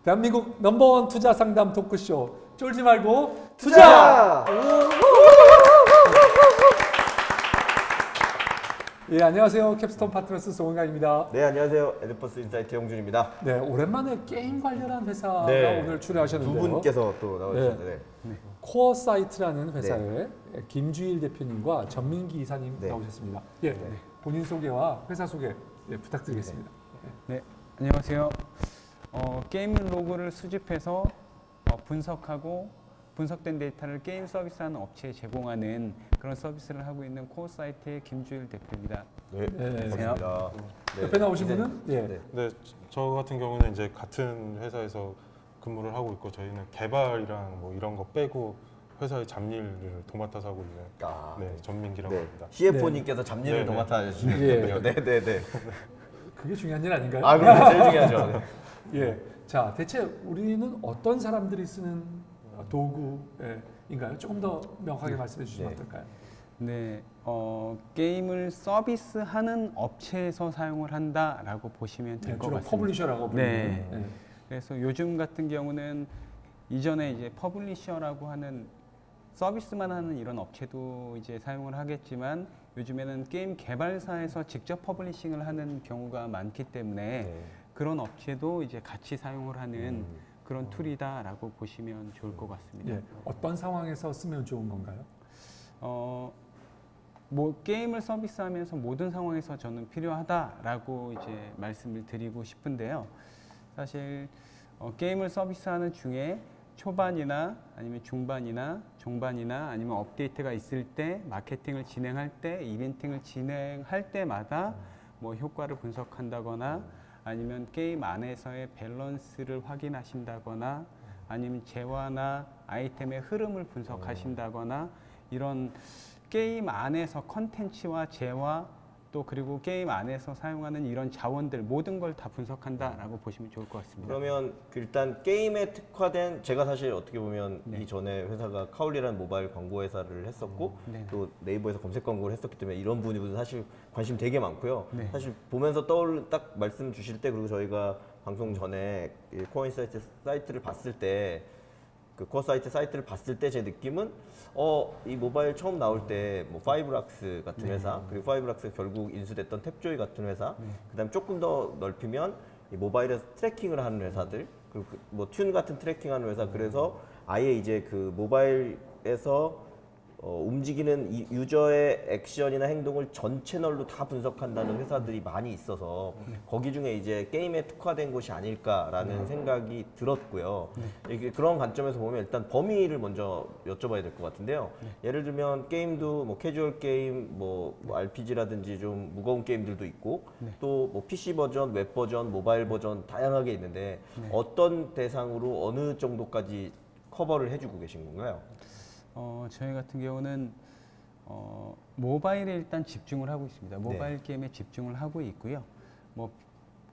대한민국 넘버원 투자 상담 토크쇼 쫄지 말고 투자! 예, 안녕하세요. 캡스톤 파트너스 송은강입니다. 네, 안녕하세요. 에드퍼스 인사이트 영준입니다. 네, 오랜만에 게임 관련한 회사가 네, 오늘 출연하셨는데요. 두 분께서 또 나오셨는데 네. 코어 사이트라는 회사의 김주일 대표님과 전민기 이사님 나오셨습니다. 예, 본인 소개와 회사 소개 부탁드리겠습니다. 네, 안녕하세요. 게임 로그를 수집해서 분석하고 분석된 데이터를 게임 서비스하는 업체에 제공하는 그런 서비스를 하고 있는 코어 사이트의 김주일 대표입니다. 네, 반갑습니다. 옆에 나오신 분은 네, 저 같은 경우는 이제 같은 회사에서 근무를 하고 있고 저희는 개발이랑 뭐 이런 거 빼고 회사의 잡일을 도맡아서 하고 있는 전민기라고 합니다. CFO님께서 잡일을 도맡아 하시는군요. 네. 그게 중요한 일 아닌가요? 아, 그럼 제일 중요하죠. 예, 자 대체 우리는 어떤 사람들이 쓰는 도구인가요? 조금 더 명확하게 말씀해 주시면 어떨까요? 네, 게임을 서비스하는 업체에서 사용을 한다라고 보시면 될 것 주로 같습니다. 퍼블리셔라고 부르는. 네. 그래서 요즘 같은 경우는 이전에 이제 퍼블리셔라고 하는 서비스만 하는 이런 업체도 이제 사용을 하겠지만 요즘에는 게임 개발사에서 직접 퍼블리싱을 하는 경우가 많기 때문에 그런 업체도 이제 같이 사용을 하는 그런 툴이다라고 보시면 좋을 것 같습니다. 예, 어떤 상황에서 쓰면 좋은 건가요? 뭐 게임을 서비스하면서 모든 상황에서 저는 필요하다라고 이제 말씀을 드리고 싶은데요. 사실 게임을 서비스하는 중에 초반이나 아니면 중반이나 종반이나 아니면 업데이트가 있을 때, 마케팅을 진행할 때, 이벤팅을 진행할 때마다 뭐 효과를 분석한다거나 아니면 게임 안에서의 밸런스를 확인하신다거나 아니면 재화나 아이템의 흐름을 분석하신다거나 이런 게임 안에서 컨텐츠와 재화 또 그리고 게임 안에서 사용하는 이런 자원들 모든 걸 다 분석한다라고 보시면 좋을 것 같습니다. 그러면 일단 게임에 특화된 제가 사실 어떻게 보면 이전에 회사가 카울리라는 모바일 광고 회사를 했었고 또 네이버에서 검색 광고를 했었기 때문에 이런 부분이 사실 관심 되게 많고요. 사실 보면서 딱 말씀 주실 때 그리고 저희가 방송 전에 코어 인사이트 사이트를 봤을 때 그 코어 사이트를 봤을 때 제 느낌은 이 모바일 처음 나올 때 뭐 파이브락스 같은 회사 그리고 파이브락스 결국 인수됐던 탭조이 같은 회사 그다음 조금 더 넓히면 이 모바일에서 트래킹을 하는 회사들 그리고 뭐 튠 같은 트래킹하는 회사 그래서 아예 이제 그 모바일에서 움직이는 이 유저의 액션이나 행동을 전 채널로 다 분석한다는 회사들이 많이 있어서 거기 중에 이제 게임에 특화된 곳이 아닐까라는 생각이 들었고요. 이게 그런 관점에서 보면 일단 범위를 먼저 여쭤봐야 될 것 같은데요. 예를 들면 게임도 뭐 캐주얼 게임, 뭐 RPG라든지 좀 무거운 게임들도 있고 또 뭐 PC 버전, 웹 버전, 모바일 버전 다양하게 있는데 어떤 대상으로 어느 정도까지 커버를 해주고 계신 건가요? 저희 같은 경우는 모바일에 일단 집중을 하고 있습니다. 모바일 게임에 집중을 하고 있고요. 뭐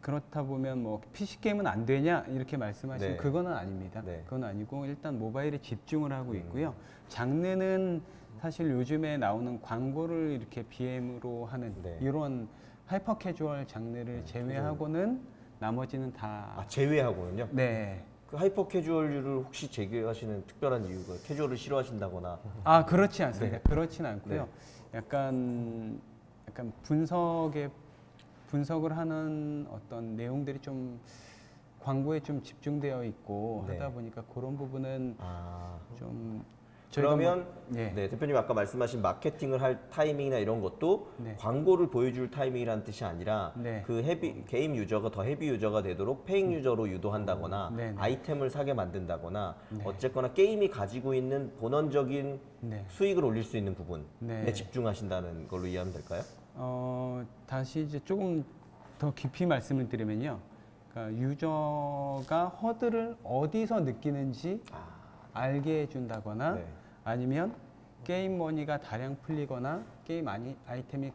그렇다 보면 뭐 PC 게임은 안 되냐 이렇게 말씀하시면 그거는 아닙니다. 그건 아니고 일단 모바일에 집중을 하고 있고요. 장르는 사실 요즘에 나오는 광고를 이렇게 BM으로 하는 이런 하이퍼 캐주얼 장르를 제외하고는 나머지는 다 제외하고는요? 네. 그 하이퍼 캐주얼류를 혹시 제외하시는 특별한 이유가 캐주얼을 싫어하신다거나? 그렇지 않습니다. 그렇지는 않고요. 약간 분석을 하는 어떤 내용들이 좀 광고에 좀 집중되어 있고 하다 보니까 그런 부분은 좀 그러면 대표님 아까 말씀하신 마케팅을 할 타이밍이나 이런 것도 광고를 보여줄 타이밍이라는 뜻이 아니라 그 게임 유저가 더 헤비 유저가 되도록 페잉 유저로 유도한다거나 아이템을 사게 만든다거나 어쨌거나 게임이 가지고 있는 본원적인 수익을 올릴 수 있는 부분에 집중하신다는 걸로 이해하면 될까요? 다시 이제 조금 더 깊이 말씀을 드리면요. 그러니까 유저가 허들을 어디서 느끼는지 알게 해준다거나 아니면 게임 머니가 다량 풀리거나 게임 아이템이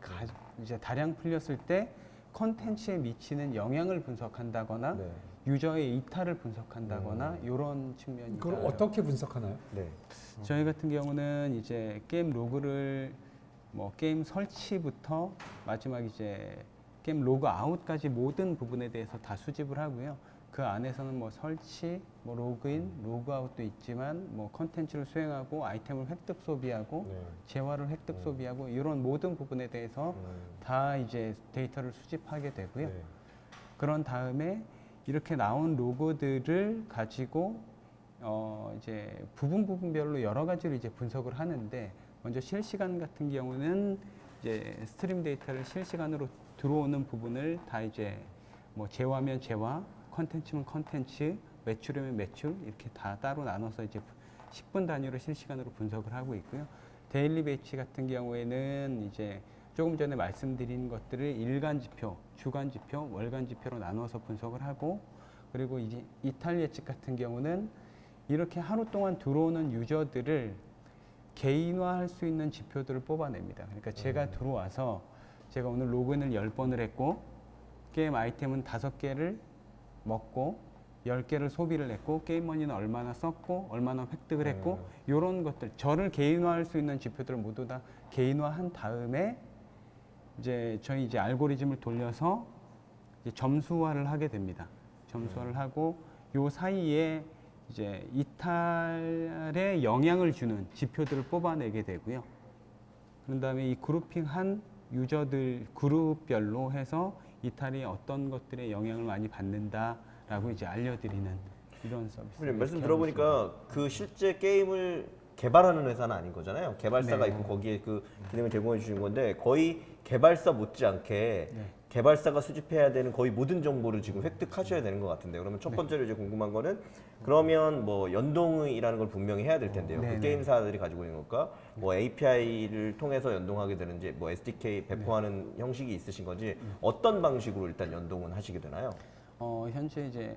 이제 다량 풀렸을 때 컨텐츠에 미치는 영향을 분석한다거나 유저의 이탈을 분석한다거나 이런 측면이 그걸 어떻게 분석하나요? 저희 같은 경우는 이제 게임 로그를 뭐 게임 설치부터 마지막 이제 게임 로그 아웃까지 모든 부분에 대해서 다 수집을 하고요. 그 안에서는 뭐 설치, 뭐 로그인, 로그아웃도 있지만 뭐 컨텐츠를 수행하고 아이템을 획득 소비하고 재화를 획득 소비하고 이런 모든 부분에 대해서 다 이제 데이터를 수집하게 되고요. 그런 다음에 이렇게 나온 로고들을 가지고 이제 부분별로 여러 가지로 이제 분석을 하는데, 먼저 실시간 같은 경우는 이제 스트림 데이터를 실시간으로 들어오는 부분을 다 이제 뭐 재화면 재화, 컨텐츠면 컨텐츠, 매출이면 매출 이렇게 다 따로 나눠서 이제 10분 단위로 실시간으로 분석을 하고 있고요. 데일리 배치 같은 경우에는 이제 조금 전에 말씀드린 것들을 일간 지표, 주간 지표, 월간 지표로 나눠서 분석을 하고, 그리고 이제 이탈 예측 같은 경우는 이렇게 하루 동안 들어오는 유저들을 개인화할 수 있는 지표들을 뽑아냅니다. 그러니까 제가 들어와서 제가 오늘 로그인을 10번을 했고 게임 아이템은 5개를 먹고 10개를 소비를 했고 게임 머니는 얼마나 썼고 얼마나 획득을 했고 이런 것들, 저를 개인화할 수 있는 지표들을 모두 다 개인화한 다음에 이제 저희 이제 알고리즘을 돌려서 이제 점수화를 하게 됩니다. 점수화를 하고 요 사이에 이제 이탈에 영향을 주는 지표들을 뽑아내게 되고요. 그런 다음에 이 그룹핑한 유저들 그룹별로 해서 이탈이 어떤 것들에 영향을 많이 받는다라고 이제 알려드리는 이런 서비스. 말씀 들어보니까 그 실제 게임을 개발하는 회사는 아닌 거잖아요. 개발사가 있고 거기에 그 기능을 제공해 주시는 건데, 거의 개발사 못지않게 개발사가 수집해야 되는 거의 모든 정보를 지금 획득하셔야 되는 것 같은데, 그러면 첫 번째로 이제 궁금한 거는, 그러면 뭐 연동이라는 걸 분명히 해야 될 텐데요. 그 게임사들이 가지고 있는 것과 뭐 API를 통해서 연동하게 되는지, 뭐 SDK 배포하는 형식이 있으신 건지, 어떤 방식으로 일단 연동은 하시게 되나요? 현재 이제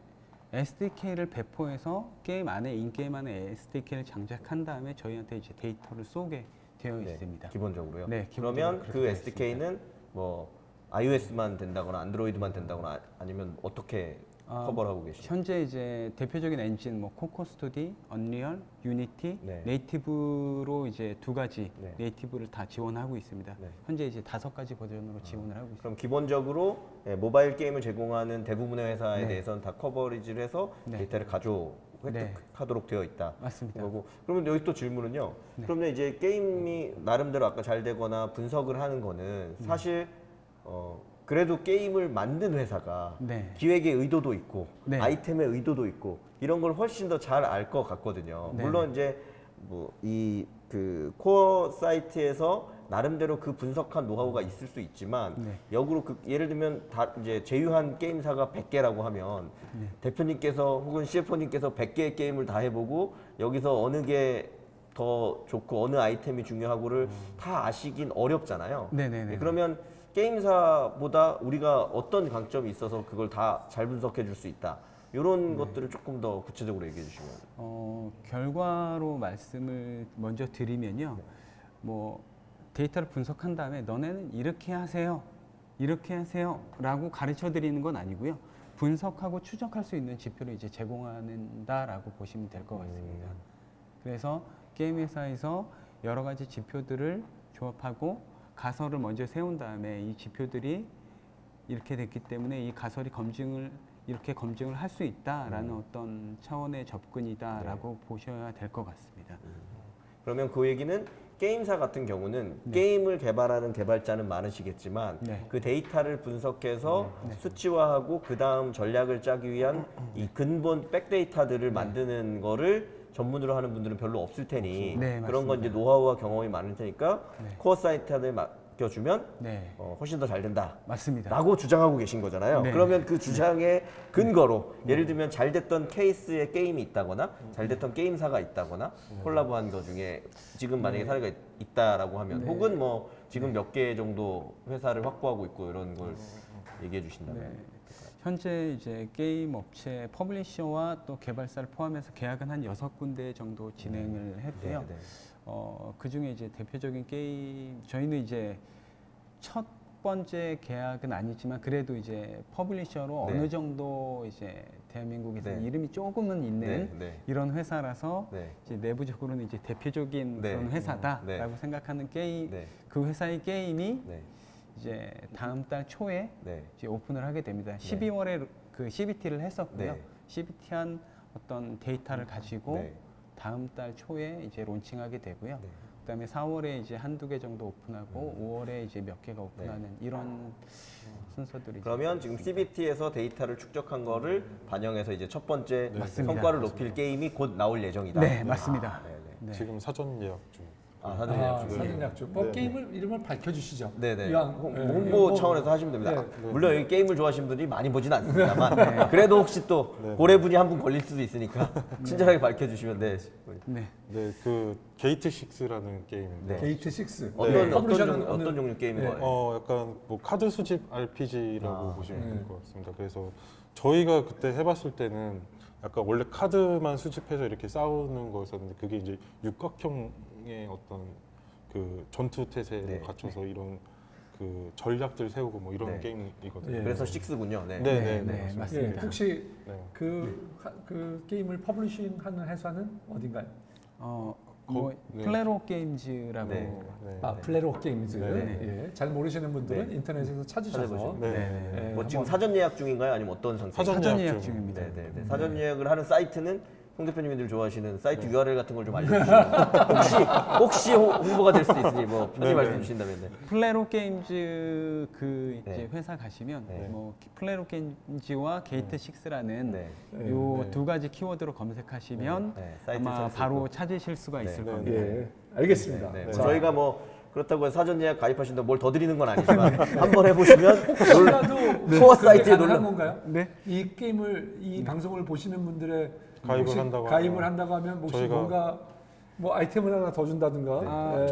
SDK를 배포해서 게임 안에 인게임 안에 SDK를 장착한 다음에 저희한테 이제 데이터를 쏘게 되어 있습니다. 기본적으로요. 네, 그러면 그 SDK는 뭐 iOS만 된다거나 안드로이드만 된다거나 아니면 어떻게 커버를 하고 계시죠? 현재 이제 대표적인 엔진 뭐 코코 스투디, 언리얼, 유니티, 네이티브로 이제 2가지 네이티브를 다 지원하고 있습니다. 현재 이제 5가지 버전으로 지원을 하고 있습니다. 그럼 기본적으로 모바일 게임을 제공하는 대부분의 회사에 대해서는 다 커버리지를 해서 데이터를 획득하도록 되어 있다. 맞습니다. 거고. 그러면 여기 또 질문은요. 그러면 이제 게임이 나름대로 아까 잘 되거나 분석을 하는 거는 사실 그래도 게임을 만든 회사가 기획의 의도도 있고 아이템의 의도도 있고 이런 걸 훨씬 더 잘 알 것 같거든요. 물론 이제 뭐 이 그 코어 사이트에서 나름대로 그 분석한 노하우가 있을 수 있지만 역으로 그 예를 들면 다 이제 제휴한 게임사가 100개라고 하면 대표님께서 혹은 CFO님께서 100개의 게임을 다 해보고 여기서 어느 게 더 좋고 어느 아이템이 중요하고를 다 아시긴 어렵잖아요. 그러면 게임사보다 우리가 어떤 강점이 있어서 그걸 다 잘 분석해 줄 수 있다. 이런 것들을 조금 더 구체적으로 얘기해 주시면. 결과로 말씀을 먼저 드리면요. 뭐 데이터를 분석한 다음에 너네는 이렇게 하세요. 이렇게 하세요. 라고 가르쳐 드리는 건 아니고요. 분석하고 추적할 수 있는 지표를 이제 제공한다라고 보시면 될 것 같습니다. 그래서 게임 회사에서 여러 가지 지표들을 조합하고 가설을 먼저 세운 다음에 이 지표들이 이렇게 됐기 때문에 이 가설이 이렇게 검증을 할 수 있다라는 어떤 차원의 접근이다라고 보셔야 될 것 같습니다. 그러면 그 얘기는 게임사 같은 경우는 게임을 개발하는 개발자는 많으시겠지만 그 데이터를 분석해서 수치화하고 그 다음 전략을 짜기 위한 이 근본 백데이터들을 만드는 거를 전문으로 하는 분들은 별로 없을 테니 그런 건 이제 노하우와 경험이 많을 테니까 코어 사이트한테 맡겨주면 훨씬 더 잘 된다. 맞습니다. 라고 주장하고 계신 거잖아요. 그러면 그 주장의 근거로 예를 들면 잘 됐던 케이스의 게임이 있다거나 잘 됐던 게임사가 있다거나 콜라보한 거 중에 지금 만약에 사례가 있다라고 하면 혹은 뭐 지금 몇 개 정도 회사를 확보하고 있고 이런 걸 얘기해 주신다면. 현재 이제 게임 업체 퍼블리셔와 또 개발사를 포함해서 계약은 한 6군데 정도 진행을 했고요. 그 중에 이제 대표적인 게임, 저희는 이제 첫 번째 계약은 아니지만 그래도 이제 퍼블리셔로 어느 정도 이제 대한민국에서 이름이 조금은 있는 이런 회사라서 이제 내부적으로는 이제 대표적인 그런 회사다라고 생각하는 게임, 그 회사의 게임이 이제 다음 달 초에 네. 이제 오픈을 하게 됩니다. 12월에 그 CBT를 했었고요. 네. CBT한 어떤 데이터를 가지고 네. 다음 달 초에 이제 론칭하게 되고요. 네. 그다음에 4월에 이제 한두 개 정도 오픈하고 5월에 이제 몇 개가 오픈하는 이런 순서들이 그러면 지금 CBT에서 데이터를 축적한 거를 반영해서 이제 첫 번째 맞습니다. 성과를 높일 게임이 곧 나올 예정이다. 네, 맞습니다. 네, 네. 네. 지금 사전 예약 중. 사전 예약 중이에요. 사전 예약 중. 뭐 게임을 이름을 밝혀주시죠. 네네. 이왕, 홍보 차원에서 하시면 됩니다. 네. 물론 여기 게임을 좋아하시는 분들이 많이 보진 않습니다만 그래도 혹시 또 고래분이 한 분 걸릴 수도 있으니까 친절하게 밝혀주시면 네. 네. 네, 그 게이트 6라는 게임인데. 네. 게이트 6. 어떤 종류 게임인 네. 거예요? 약간 뭐 카드 수집 RPG라고 보시면 네. 될 것 같습니다. 그래서 저희가 그때 해봤을 때는 약간 원래 카드만 수집해서 이렇게 싸우는 거였었는데 그게 이제 육각형의 어떤 그 전투 태세를 네. 갖춰서 이런 그 전략들 세우고 뭐 이런 네. 게임이거든요. 예. 그래서 6군요. 네. 네, 맞습니다. 예, 혹시 네. 그 게임을 퍼블리싱하는 회사는 어딘가요? 뭐 네. 플레로 게임즈라고 네. 네. 아, 플레로 게임즈. 네. 예. 잘 모르시는 분들은 네. 인터넷에서 찾으셔서 찾아보시면. 네. 네. 뭐 지금 한번- 사전 예약 중인가요? 아니면 어떤 상태? 사전 예약 중. 중입니다. 네. 사전 예약을 하는 사이트는 홍 대표님들 좋아하시는 사이트 URL 같은 걸 좀 알려주시면 혹시 홍보가 될 수도 있으니 뭐 편히 네. 말씀 주신다면 네. 플레로 게임즈 그 이제 네. 회사 가시면 네. 뭐 플레로 게임즈와 게이트 6라는 네. 요 네. 두 가지 키워드로 검색하시면 네. 사이트 아마 찾을 수 바로 있고. 찾으실 수가 있을 네. 겁니다. 예. 알겠습니다. 네. 자, 저희가 뭐 그렇다고 해서 사전 예약 가입하신다고 뭘 더 드리는 건 아니지만 한번 해보시면 코어 사이트에 놀라. 건가요? 네. 이 게임을 이 방송을 보시는 분들의 가입을 혹시 한다고 가입을 하면 한다고 하면 혹시 저희가- 뭔가 뭐 아이템을 하나 더 준다든가 아,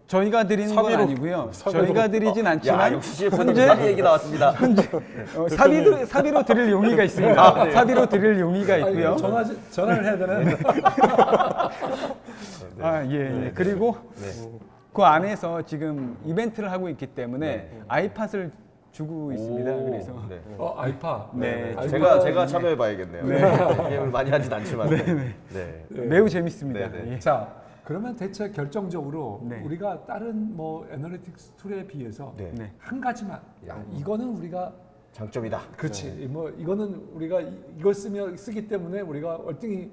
저희가 드리는 건 사비로- 아니고요. 사비로- 저희가 드리진 야 않지만 역시 CF님 사비 얘기 나왔습니다. 사비로 드릴 용의가 있습니다. 사비로 드릴 용의가 아니, 있고요. 전화를 해야 되나요? 예. 그리고 네. 그 안에서 지금 이벤트를 하고 있기 때문에 네. 아이팟을 주고 있습니다. 오, 그래서 네. 아이파. 네. 제가 참여해봐야겠네요. 게임을 많이 하진 않지만. 네. 매우 재밌습니다. 네, 네. 예. 자, 그러면 대체 결정적으로 네. 우리가 다른 뭐 애널리틱스 툴에 비해서 네. 네. 한 가지만 야, 이거는 우리가 장점이다. 그렇지. 뭐 이거는 우리가 이걸 쓰기 때문에 우리가 얼등히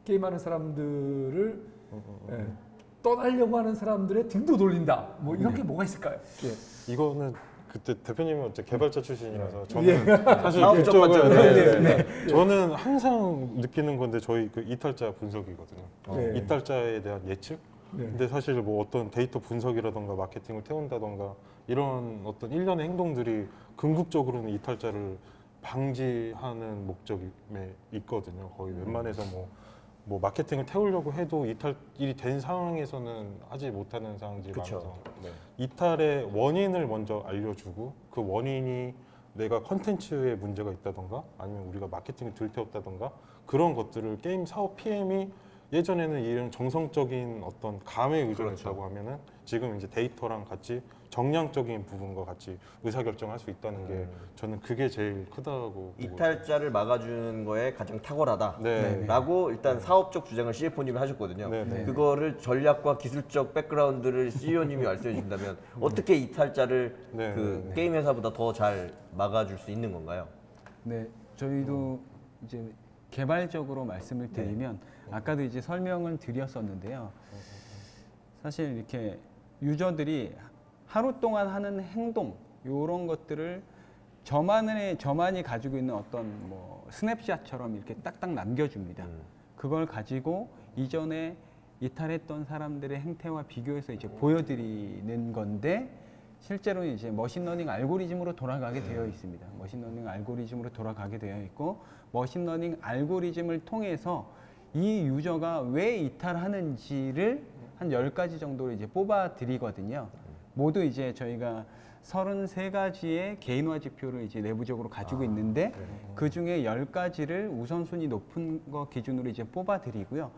게임하는 사람들을 예, 떠나려고 하는 사람들의 등도 돌린다. 뭐 이런 게 뭐가 있을까요? 예. 이거는 그때 대표님은 어째 개발자 출신이라서 저는 사실 사업 그쪽은 네. 저는 항상 느끼는 건데 저희 그 이탈자 분석이거든요. 네. 이탈자에 대한 예측. 네. 근데 사실 뭐 어떤 데이터 분석이라던가 마케팅을 태운다던가 이런 어떤 일련의 행동들이 궁극적으로는 이탈자를 방지하는 목적이 있거든요. 거의 웬만해서 뭐 마케팅을 태우려고 해도 이탈이 된 상황에서는 하지 못하는 상황들이 그쵸. 많아서 이탈의 원인을 먼저 알려주고 그 원인이 내가 컨텐츠에 문제가 있다던가 아니면 우리가 마케팅을 들태웠다던가 그런 것들을 게임 사업 PM이 예전에는 이런 정성적인 어떤 감에 의존했다고 하면은 지금 이제 데이터랑 같이 정량적인 부분과 같이 의사결정할 수 있다는 게 저는 그게 제일 크다고 보고 이탈자를 막아주는 거에 가장 탁월하다. 네. 라고 일단 사업적 주장을 CFO님이 하셨거든요. 네, 네. 그거를 전략과 기술적 백그라운드를 CEO님이 말씀해 주신다면 어떻게 이탈자를 네, 그 네. 게임 회사보다 더 잘 막아줄 수 있는 건가요? 네, 저희도 이제 개발적으로 말씀을 드리면 아까도 이제 설명을 드렸었는데요. 사실 이렇게 유저들이 하루 동안 하는 행동 이런 것들을 저만이 가지고 있는 어떤 뭐 스냅샷처럼 이렇게 딱딱 남겨줍니다. 그걸 가지고 이전에 이탈했던 사람들의 행태와 비교해서 이제 보여드리는 건데 실제로 이제 머신러닝 알고리즘으로 돌아가게 되어 있습니다. 머신러닝 알고리즘으로 돌아가게 되어 있고 머신러닝 알고리즘을 통해서 이 유저가 왜 이탈하는지를 한 10가지 정도로 이제 뽑아 드리거든요. 모두 이제 저희가 33가지의 개인화 지표를 이제 내부적으로 가지고 있는데 그 중에 10가지를 우선순위 높은 거 기준으로 이제 뽑아 드리고요.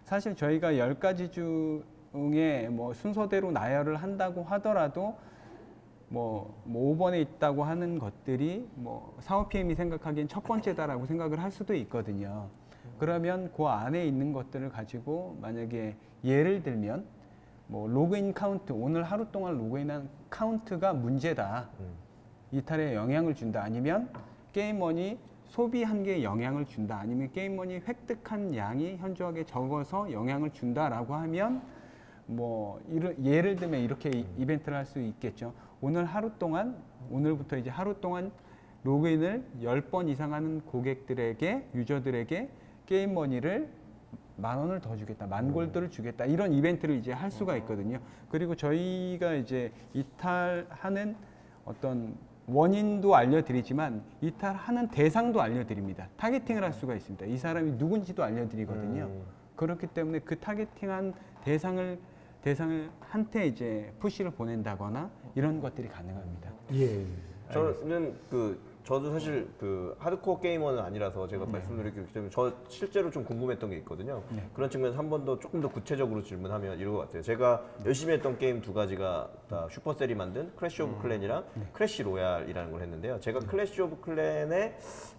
사실 저희가 10가지 중에 뭐 순서대로 나열을 한다고 하더라도 뭐 5번에 있다고 하는 것들이 뭐 사업 PM이 생각하기엔 첫 번째다라고 생각을 할 수도 있거든요. 그러면 그 안에 있는 것들을 가지고 만약에 예를 들면 뭐 로그인 카운트, 오늘 하루 동안 로그인한 카운트가 문제다. 이탈에 영향을 준다. 아니면 게임머니 소비한 게 영향을 준다. 아니면 게임머니 획득한 양이 현저하게 적어서 영향을 준다라고 하면 뭐 예를 들면 이렇게 이벤트를 할 수 있겠죠. 오늘 하루 동안, 오늘부터 이제 하루 동안 로그인을 10번 이상 하는 고객들에게, 유저들에게 게임머니를 10,000원을 더 주겠다, 10,000골드를 주겠다, 이런 이벤트를 이제 할 수가 있거든요. 그리고 저희가 이제 이탈하는 어떤 원인도 알려드리지만 이탈하는 대상도 알려드립니다. 타겟팅을 할 수가 있습니다. 이 사람이 누군지도 알려드리거든요. 그렇기 때문에 그 타겟팅한 대상한테 이제 푸시를 보낸다거나 이런 것들이 가능합니다. 예. 저는 저도 사실 하드코어 게이머는 아니라서 제가 말씀드리기 때문에 저 실제로 좀 궁금했던 게 있거든요. 그런 측면에서 한 번 더 조금 더 구체적으로 질문하면 이럴 것 같아요. 제가 열심히 했던 게임 두 가지가 다 슈퍼셀이 만든 크래시 오브 클랜이랑 크래시 로얄이라는 걸 했는데요. 제가 클래시 오브 클랜에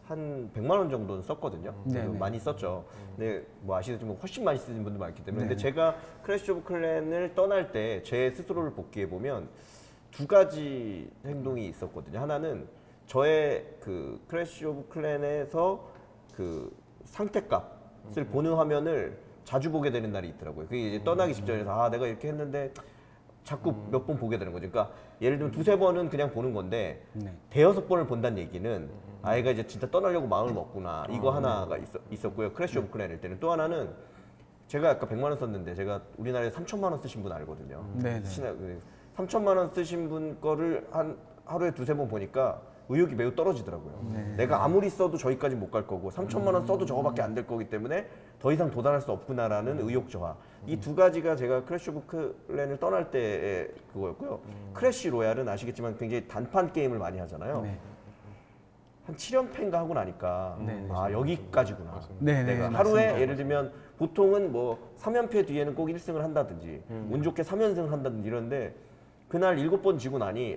한 100만 원 정도는 썼거든요. 많이 썼죠. 근데 뭐 아시겠지만 훨씬 많이 쓰는 분들 많기 때문에. 근데 제가 크래시 오브 클랜을 떠날 때 제 스스로를 복귀해 보면 두 가지 행동이 있었거든요. 하나는 저의 크래시 오브 클랜에서 상태값을 보는 화면을 자주 보게 되는 날이 있더라고요. 그게 이제 떠나기 직전에서 내가 이렇게 했는데 자꾸 몇 번 보게 되는 거죠. 그러니까 예를 들면 두세 번은 그냥 보는 건데 대여섯 번을 본다는 얘기는 얘가 이제 진짜 떠나려고 마음을 먹구나. 이거 하나가 있었고요. 크래시 오브 클랜일 때는. 또 하나는 제가 아까 100만 원 썼는데 제가 우리나라에 3,000만 원 쓰신 분 알거든요. 3,000만 원 쓰신 분 거를 한 하루에 두세 번 보니까 의욕이 매우 떨어지더라고요. 내가 아무리 써도 저기까지 못 갈 거고 3,000만 원 써도 저거밖에 안 될 거기 때문에 더 이상 도달할 수 없구나라는 의욕 저하. 이 두 가지가 제가 크래시 오브 클랜을 떠날 때의 그거였고요. 크래시 로얄은 아시겠지만 굉장히 단판 게임을 많이 하잖아요. 한 7연패인가 하고 나니까 여기까지구나. 내가 하루에 예를 들면 보통은 뭐 3연패 뒤에는 꼭 1승을 한다든지 운 좋게 3연승을 한다든지 이러는데 그날 7번 지고 나니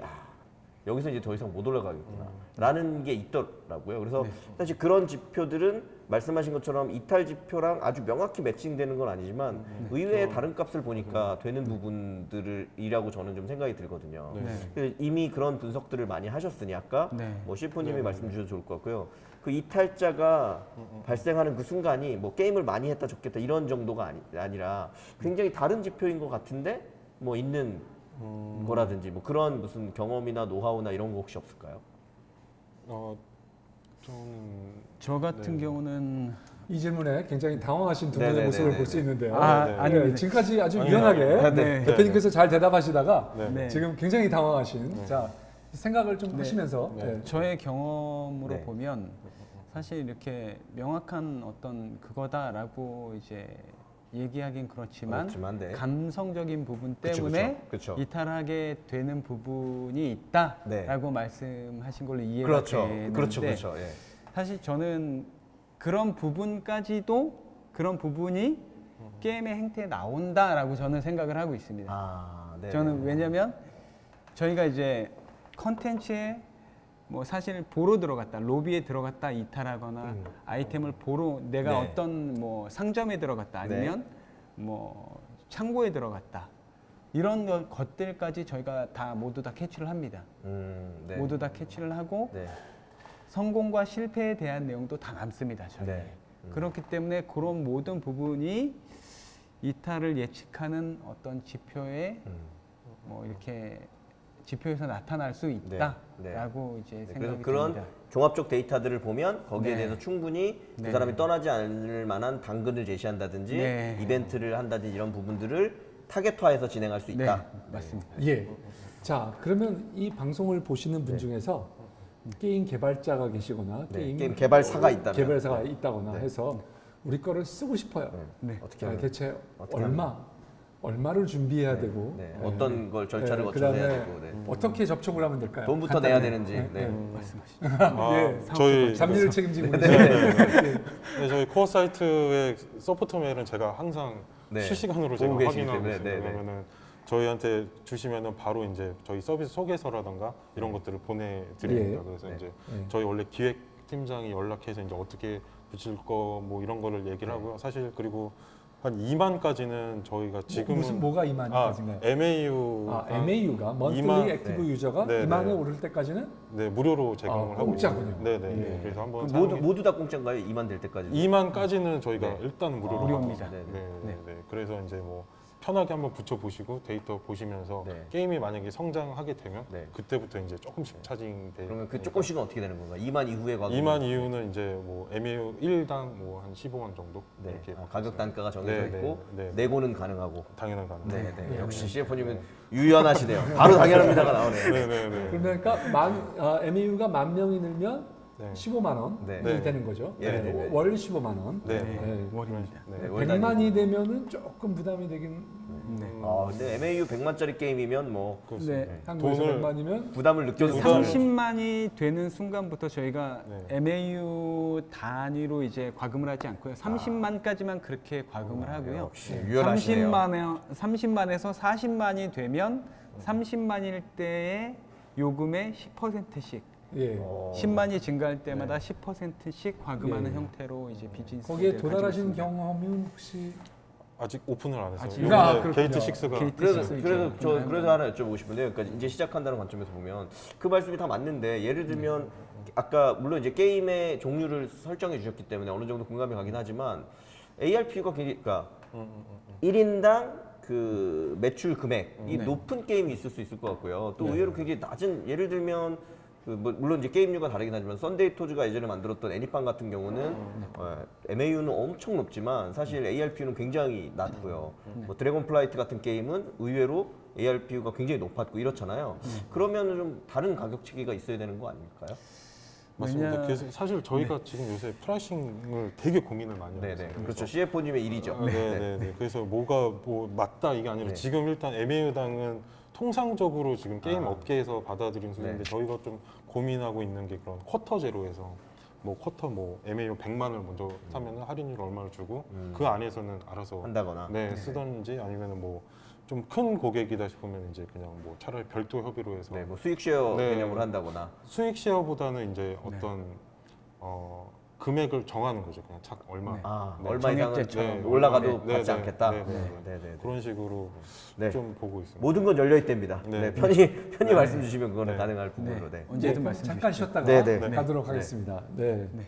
여기서 이제 더 이상 못 올라가겠구나 라는 게 있더라고요. 그래서 사실 그런 지표들은 말씀하신 것처럼 이탈 지표랑 아주 명확히 매칭되는 건 아니지만 의외의 다른 값을 보니까 되는 부분들이라고 저는 좀 생각이 들거든요. 그래서 이미 그런 분석들을 많이 하셨으니 아까 뭐 시포님이 말씀 주셔도 좋을 것 같고요. 그 이탈자가 발생하는 그 순간이 뭐 게임을 많이 했다 적겠다 이런 정도가 아니라 굉장히 다른 지표인 것 같은데 뭐 있는 거라든지 뭐 그런 무슨 경험이나 노하우나 이런 거 혹시 없을까요? 저 같은 경우는 이 질문에 굉장히 당황하신 두 분의 모습을 볼 수 있는데요. 아닙니다. 지금까지 아주 유연하게 대표님께서 잘 대답하시다가 지금 굉장히 당황하신 자 생각을 좀 하시면서 저의 경험으로 보면 사실 이렇게 명확한 어떤 그거다라고 이제 얘기하긴 그렇지만 감성적인 부분 때문에 이탈하게 되는 부분이 있다라고 말씀하신 걸로 이해가 되는데 그렇죠. 사실 저는 그런 부분까지도 그런 부분이 게임의 행태에 나온다라고 저는 생각을 하고 있습니다. 저는 왜냐면 저희가 이제 컨텐츠에 뭐 사실 보러 들어갔다, 로비에 들어갔다 이탈하거나 아이템을 보러 내가 어떤 뭐 상점에 들어갔다 아니면 뭐 창고에 들어갔다 이런 것들까지 저희가 다 모두 다 캐치를 합니다. 모두 다 캐치를 하고 성공과 실패에 대한 내용도 다 남습니다. 저희. 그렇기 때문에 그런 모든 부분이 이탈을 예측하는 어떤 지표에 뭐 이렇게 지표에서 나타날 수 있다라고 이제 생각이 그런 듭니다. 종합적 데이터들을 보면 거기에 대해서 충분히 그 사람이 떠나지 않을 만한 당근을 제시한다든지 이벤트를 한다든지 이런 부분들을 타겟화해서 진행할 수 있다. 맞습니다. 자, 그러면 이 방송을 보시는 분 중에서 게임 개발자가 계시거나 게임 개발사가 있다거나 해서 우리 거를 쓰고 싶어요. 어떻게 하면 대체 얼마를 준비해야 되고 어떤 걸 절차를 거쳐야 되고 어떻게 접촉을 하면 될까요? 돈부터 내야 되는지 말씀하시죠. 저희 잡일을 책임지고 저희 코어 사이트의 서포터 메일은 제가 항상 실시간으로 제가 확인하고 있습니다. 그러면은 저희한테 주시면은 바로 이제 저희 서비스 소개서라던가 이런 것들을 보내드립니다. 그래서 이제 저희 원래 기획 팀장이 연락해서 이제 어떻게 붙일 거 뭐 이런 거를 얘기를 하고요. 사실 그리고 한 2만까지는 저희가 지금 무슨 뭐가 2만까지인가요? MAU MAU가 Monthly 2만 Active 네. 유저가 네, 2만에 네. 오를 때까지는 네, 무료로 제공을 하고 공짜군요. 있어요. 네네. 예. 그래서 한번 모두 다 공짜인가요? 2만 될 때까지? 2만까지는 저희가 네. 일단 무료로 무료입니다. 하고 있어요. 네, 네, 네. 그래서 이제 뭐 편하게 한번 붙여보시고 데이터 보시면서 네. 게임이 만약에 성장하게 되면 네. 그때부터 이제 조금씩 차징돼. 그러면 그 조금씩은 어떻게 되는 건가요? 2만 이후에 가격? 2만 이후는 이제 뭐 MAU 1당 뭐 한 15만 정도 네. 이렇게 가격 단가가 정해져 네, 있고 네, 네. 내고는 가능하고. 당연한 가능. 네, 네. 역시 CF님은 유연하시네요. 바로 당연합니다가 나오네요. 네네네. 그러니까 MAU가 10,000명이 늘면 네. 15만 원이 네. 네. 되는 거죠. 예, 네. 네, 네. 월 15만 원. 네. 네. 월입니다. 네, 월 단위. 100만이 되면은 조금 부담이 되긴 네. 근데 MAU 100만짜리 게임이면 뭐 그렇습니다. 네. 한국에서 돈을- 100만이면 부담을 느껴도 부담을- 30만이 되는 순간부터 저희가 네. MAU 단위로 이제 과금을 하지 않고요. 30만까지만 그렇게 과금을 하고요. 역시 유연하시네요. 30만에서 40만이 되면 30만일 때의 요금의 10%씩 예. 10만이 증가할 때마다 10%씩 과금하는 예. 형태로 이제 비즈니스 거기에 모델을 도달하신 가지고 있습니다. 경험은 혹시 아직 오픈을 안 했어요. 아직- 요번에 그렇군요. 게이트 6가 게이트 그래서 있어요, 그래서 이제. 저 그래서 하나 여쭤보고 싶은데요. 그러니까 이제 시작한다는 관점에서 보면 그 말씀이 다 맞는데 예를 들면 아까 물론 이제 게임의 종류를 설정해 주셨기 때문에 어느 정도 공감이 가긴 하지만 ARPU가 그러니까 1인당 그 매출 금액이 네. 높은 게임이 있을 수 있을 것 같고요. 또 네. 의외로 굉장히 낮은 예를 들면 그 뭐 물론 이제 게임류가 다르긴 하지만 썬데이 토즈가 예전에 만들었던 애니팡 같은 경우는 MAU는 엄청 높지만 사실 ARPU는 굉장히 낮고요. 뭐 드래곤 플라이트 같은 게임은 의외로 ARPU가 굉장히 높았고 이렇잖아요. 그러면 좀 다른 가격치기가 있어야 되는 거 아닐까요? 맞습니다. 왜냐- 그래서 사실 저희가 지금 요새 프라이싱을 되게 고민을 많이 하고 네네. 있어요. 그렇죠. CF님의 일이죠. 네네네. 그래서 뭐가 뭐 맞다 이게 아니라 네. 지금 일단 MAU당은 통상적으로 지금 게임 아. 업계에서 받아들인 수준인데 네. 저희가 좀 고민하고 있는 게 그런 쿼터 제로에서 뭐 쿼터 뭐 MAU 100만을 먼저 사면은 할인율 얼마를 주고 그 안에서는 알아서 한다거나. 네 쓰던지 아니면은 뭐 좀 큰 고객이다 싶으면 이제 그냥 뭐 차라리 별도 협의로 해서 네, 뭐 수익 쉐어 네. 개념으로 한다거나. 수익 쉐어보다는 이제 어떤 금액을 정하는 거죠. 그냥 착 얼마 네. 얼마 이상은 정액제처럼. 올라가도 네, 받지 네, 않겠다. 네, 네, 네. 네, 네. 그런 식으로 네. 좀 보고 있습니다. 모든 건 열려 있답니다. 네. 네. 편히 말씀 주시면 그거는 네. 가능할 부분으로. 네. 언제든 네, 말씀 잠깐 주십시오. 쉬었다가 네, 네. 가도록 하겠습니다. 네. 네.